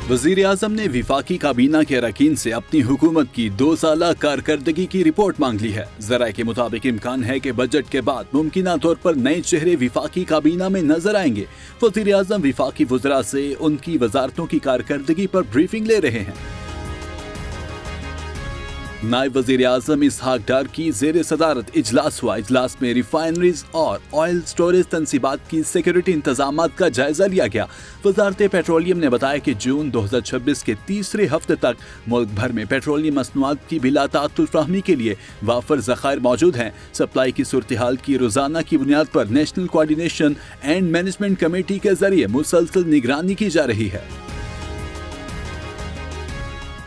वज़ीर आज़म ने वफाकी काबीना के अरकान से अपनी हुकूमत की 2 साला कारकर्दगी की रिपोर्ट मांग ली है। ज़राए के मुताबिक इम्कान है कि बजट के बाद मुमकिना तौर पर नए चेहरे वफाकी काबीना में नजर आएंगे। वज़ीर आज़म वफाकी वज़रा से उनकी वजारतों की कारकर्दगी पर ब्रीफिंग ले रहे हैं। नायब वज़ीर आज़म इसहाक डार की ज़ेर सदारत इजलास हुआ। इजलास में रिफाइनरीज और ऑयल स्टोरेज तनसीबात की सिक्योरिटी इंतजामात का जायजा लिया गया। वज़ारत पेट्रोलियम ने बताया कि जून 2026 के तीसरे हफ्ते तक मुल्क भर में पेट्रोलियम मसनूआत की बिला ताअत्तुल फ़राहमी के लिए वाफर ज़खायर मौजूद हैं। सप्लाई की सूरत हाल की रोज़ाना की बुनियाद पर national coordination and management committee के जरिए मुसलसल निगरानी की जा रही है।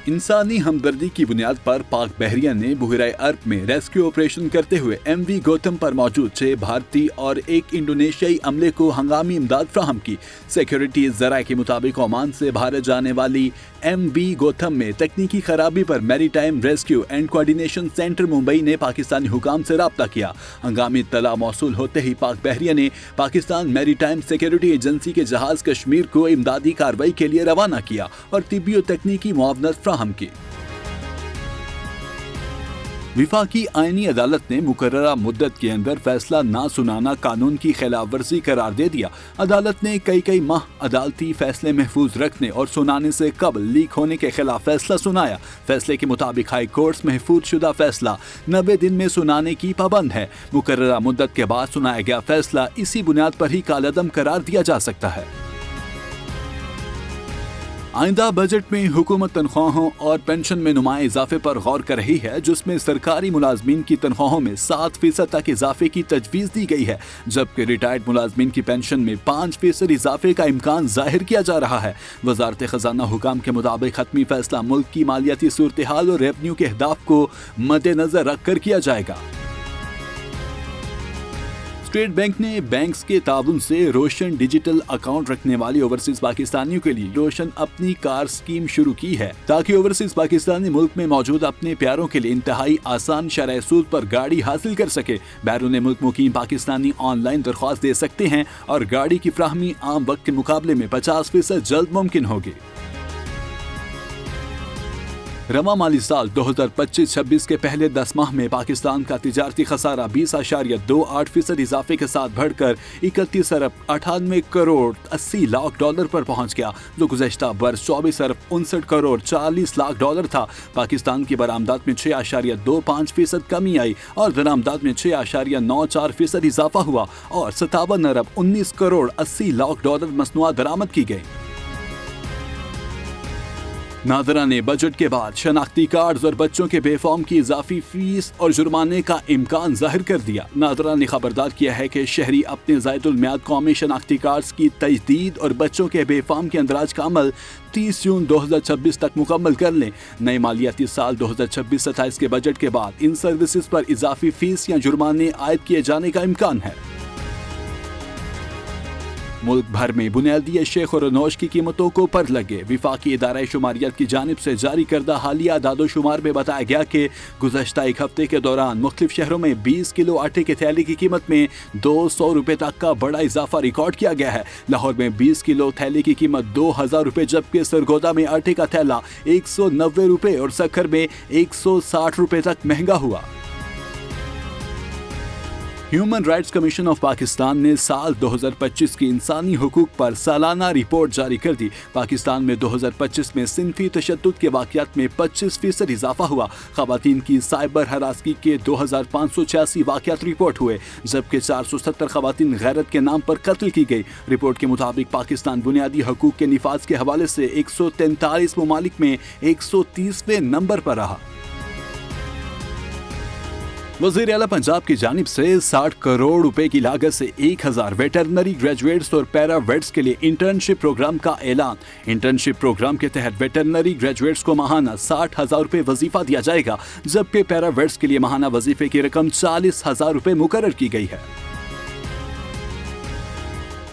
इंसानी हमदर्दी की बुनियाद पर पाक बहरिया ने बहराए अरब में रेस्क्यू ऑपरेशन करते हुए MV गौतम पर मौजूद 6 भारतीय और 1 इंडोनेशियाई अमले को हंगामी इमदाद फ्राहम की। सिक्योरिटी ज़राए के मुताबिक ओमान से भारत जाने वाली MV गौतम में तकनीकी खराबी पर maritime rescue and coordination centre Mumbai ने पाकिस्तानी हुकाम से राब्ता किया। हंगामी इत्तला मौसूल होते ही पाक बहरिया ने पाकिस्तान मैरीटाइम सिक्योरिटी एजेंसी के जहाज कश्मीर को इमदादी कार्रवाई के लिए रवाना किया और तिब्बी और तकनीकी मुआवनत फ्राहम की। विफाकी आईनी अदालत ने मुकर्ररा मुद्दत के अंदर फैसला ना सुनाना कानून की खिलाफ वर्जी करार दे दिया। अदालत ने कई माह अदालती फैसले महफूज रखने और सुनाने से कबल लीक होने के खिलाफ फैसला सुनाया। फैसले के मुताबिक हाई कोर्ट महफूज शुदा फैसला 90 दिन में सुनाने की पाबंद है। मुकर्ररा मुद्दत के बाद सुनाया गया फैसला इसी बुनियाद पर ही कालअदम करार दिया जा सकता है। आइंदा बजट में हुकूमत तनख्वाहों और पेंशन में नुमाया इजाफे पर गौर कर रही है, जिसमें सरकारी मुलाजमीन की तनख्वाहों में 7% तक इजाफे की तजवीज़ दी गई है, जबकि रिटायर्ड मुलाजमीन की पेंशन में 5% इजाफे का इम्कान जाहिर किया जा रहा है। वजारत खजाना हुकाम के मुताबिक हतमी फैसला मुल्क की मालियाती सूरत हाल और रेवन्यू के अहदाफ को मद्देनजर रख कर किया जाएगा। स्टेट बैंक ने बैंक्स के ताउन से रोशन डिजिटल अकाउंट रखने वाली ओवरसीज पाकिस्तानियों के लिए रोशन अपनी कार स्कीम शुरू की है, ताकि ओवरसीज पाकिस्तानी मुल्क में मौजूद अपने प्यारों के लिए इंतहाई आसान शरह सूद पर गाड़ी हासिल कर सके। बैरून मुल्क मुकीम पाकिस्तानी ऑनलाइन दरख्वास्त दे सकते हैं और गाड़ी की फ्राहमी आम वक्त के मुकाबले में 50% जल्द मुमकिन होगी। रवा माली साल 2025-26 के पहले 10 माह में पाकिस्तान का तिजारती खसारा 20.28% इजाफे के साथ बढ़कर 31 अरब 98 करोड़ 80 लाख डॉलर पर पहुंच गया, जो गुज़श्ता बरस 24 अरब 59 करोड़ 40 लाख डॉलर था। पाकिस्तान की बरामदात में 6.25% कमी आई और दरामदात में 6.94% इजाफा हुआ और 57 अरब 19 करोड़ 80 लाख डॉलर मसनूआत दरामद की गई। नादरा ने बजट के बाद शनाख्ती कार्ड्स और बच्चों के बेफॉर्म की इजाफी फीस और जुर्माने का इम्कान जाहिर कर दिया। नादरा ने खबरदार किया है कि शहरी अपने ज़ायदुल मियाद कौमी शनाख्ती कार्ड्स की तजदीद और बच्चों के बेफॉर्म के अंदराज का अमल 30 जून 2026 तक मुकम्मल कर लें। नए मालियाती साल 2026-27 के बजट के बाद इन सर्विसेज पर इजाफी फीस या जुर्माने आयद किए जाने का इम्कान है। मुल्क भर में बुनियादी अशिया खुरनोश की कीमतों को पर लगे। विफाकी इदारा शुमारियत की जानिब से जारी करदा हालिया दादोशुमार में बताया गया कि गुज़श्ता एक हफ्ते के दौरान मुख्तलिफ शहरों में 20 किलो आटे के थैले की कीमत में 200 रुपये तक का बड़ा इजाफा रिकॉर्ड किया गया है। लाहौर में 20 किलो थैले की कीमत 2000 रुपये, जबकि सरगोदा में आटे का थैला 190 रुपये और सक्खर में 160 रुपये तक महंगा हुआ। Human rights commission of Pakistan ने साल 2025 की इंसानी हुकूक पर सालाना रिपोर्ट जारी कर दी। पाकिस्तान में 2025 में सिंफी तशद्दुद के वाक़यात में 25% इजाफा हुआ। ख़वातीन की साइबर हरासगी के 2586 वाक़यात रिपोर्ट हुए, जबकि 470 ख़वातीन गैरत के नाम पर कत्ल की गई। रिपोर्ट के मुताबिक पाकिस्तान बुनियादी हकूक के निफाज के हवाले से 143 ममालिक में 130वें नंबर पर रहा। वज़ीर आला पंजाब की जानिब से 60 करोड़ रुपए की लागत से 1000 वेटरनरी ग्रेजुएट्स और पैरा वेट्स के लिए इंटर्नशिप प्रोग्राम का ऐलान। इंटर्नशिप प्रोग्राम के तहत वेटरनरी ग्रेजुएट्स को माहाना 60,000 रुपए वजीफा दिया जाएगा, जबकि पैरा वेट्स के लिए माहाना वजीफे की रकम 40,000 रुपए मुकर्रर की गई है।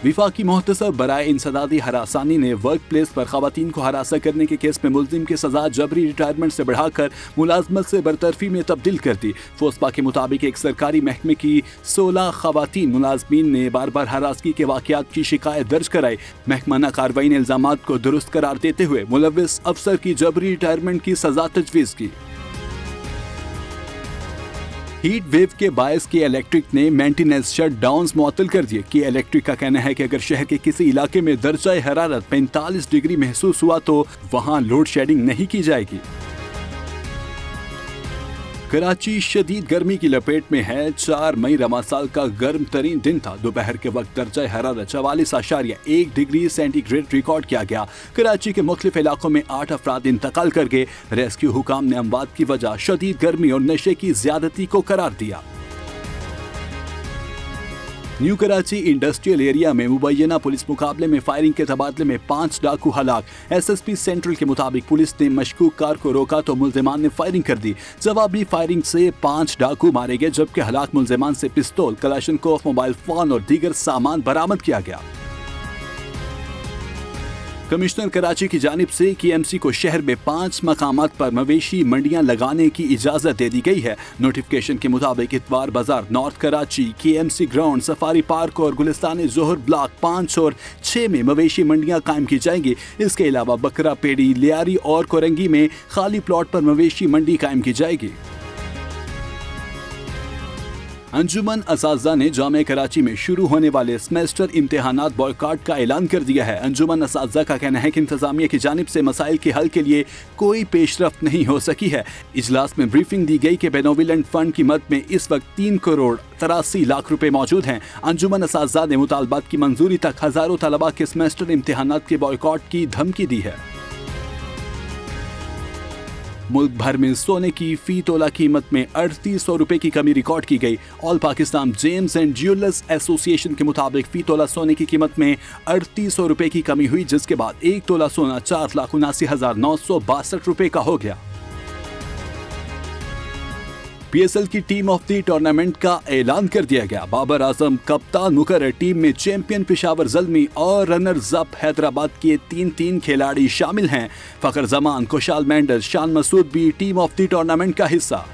वफाकी मोहतसब बराए इंसदादी हरासानी ने वर्क प्लेस पर खवातीन को हरासा करने के केस में मुलजिम की सजा जबरी रिटायरमेंट से बढ़ाकर मुलाजमत से बरतरफी में तब्दील कर दी। फोस्पा के मुताबिक एक सरकारी महकमे की 16 खवातीन मुलाजमीन ने बार बार हरासगी के वाकयात की शिकायत दर्ज कराई। महकमाना कार्रवाई ने इल्जामात को दुरुस्त करार देते हुए मुलव्विस अफसर की जबरी रिटायरमेंट की सजा तजवीज़ की। हीट वेव के बायस की इलेक्ट्रिक ने मेंटेनेंस शट डाउन मुअत्तल कर दिए। की इलेक्ट्रिक का कहना है कि अगर शहर के किसी इलाके में दर्जा हरारत 45 डिग्री महसूस हुआ तो वहां लोड शेडिंग नहीं की जाएगी। कराची शदीद गर्मी की लपेट में है। 4 मई रवां साल का गर्म तरीन दिन था। दोपहर के वक्त दर्जा हरारत 44.1 डिग्री सेंटीग्रेड रिकॉर्ड किया गया। कराची के मुख्तलिफ इलाकों में 8 अफराद इंतकाल कर गए। रेस्क्यू हुकाम ने अमवात की वजह शदीद गर्मी और नशे की ज्यादती को करार दिया। न्यू कराची इंडस्ट्रियल एरिया में मुबैना पुलिस मुकाबले में फायरिंग के तबादले में 5 डाकू हलाक। एसएसपी सेंट्रल के मुताबिक पुलिस ने मशकूक कार को रोका तो मुल्जिमान ने फायरिंग कर दी। जवाबी फायरिंग से 5 डाकू मारे गए, जबकि हलाक मुल्जिमान से पिस्तौल, कलाशनकोव, मोबाइल फोन और दीगर सामान बरामद किया गया। कमिश्नर कराची की जानिब से केएमसी को शहर में 5 मकामात पर मवेशी मंडियां लगाने की इजाजत दे दी गई है। नोटिफिकेशन के मुताबिक इतवार बाजार, north Karachi, KMC ground, safari park और गुलिस्तान जोहर ब्लॉक 5 और 6 में मवेशी मंडियां कायम की जाएंगी। इसके अलावा बकरा पेड़ी, लियारी और कोरंगी में खाली प्लॉट पर मवेशी मंडी कायम की जाएगी। अंजुमन असातिज़ा ने जामे कराची में शुरू होने वाले सेमेस्टर इम्तिहानात बॉयकॉट का ऐलान कर दिया है। अंजुमन असातिज़ा का कहना है कि इंतजामिया की जानिब से मसाइल के हल के लिए कोई पेशरफ्त नहीं हो सकी है। इजलास में ब्रीफिंग दी गई कि बेनोविलेंट फंड की मद में इस वक्त 3 करोड़ 83 लाख रुपए मौजूद हैं। अंजुमन असातिज़ा ने मुतालबात की मंजूरी तक हजारों तलबा के सेमेस्टर इम्तिहानात के बॉयकॉट की धमकी दी है। मुल्क भर में सोने की फी तोला कीमत में 3800 रुपए की कमी रिकॉर्ड की गई। All Pakistan James and jewellers association के मुताबिक फी तोला सोने की कीमत में 3800 रुपए की कमी हुई, जिसके बाद 1 तोला सोना 4,79,962 रुपए का हो गया। पीएसएल की टीम ऑफ द टूर्नामेंट का ऐलान कर दिया गया। बाबर आजम कप्तान मुकर्रर, टीम में चैंपियन पेशावर ज़ल्मी और रनर्स अप हैदराबाद के 3 खिलाड़ी शामिल हैं। फखर जमान, कुशाल मेंडस, शान मसूद भी टीम ऑफ द टूर्नामेंट का हिस्सा।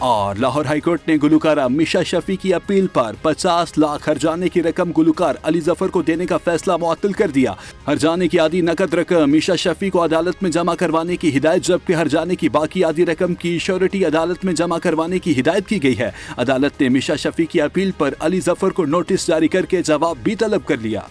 और लाहौर हाईकोर्ट ने गुलकारा मिशा शफी की अपील पर 50 लाख हर्जाने की रकम गुलकार अली जफर को देने का फैसला मुअत्तल कर दिया। हर्जाने की आधी नकद रकम मिशा शफी को अदालत में जमा करवाने की हिदायत, जबकि हर्जाने की बाकी आधी रकम की श्योरिटी अदालत में जमा करवाने की हिदायत की गई है। अदालत ने मिशा शफी की अपील पर अली जफर को नोटिस जारी करके जवाब भी तलब कर लिया।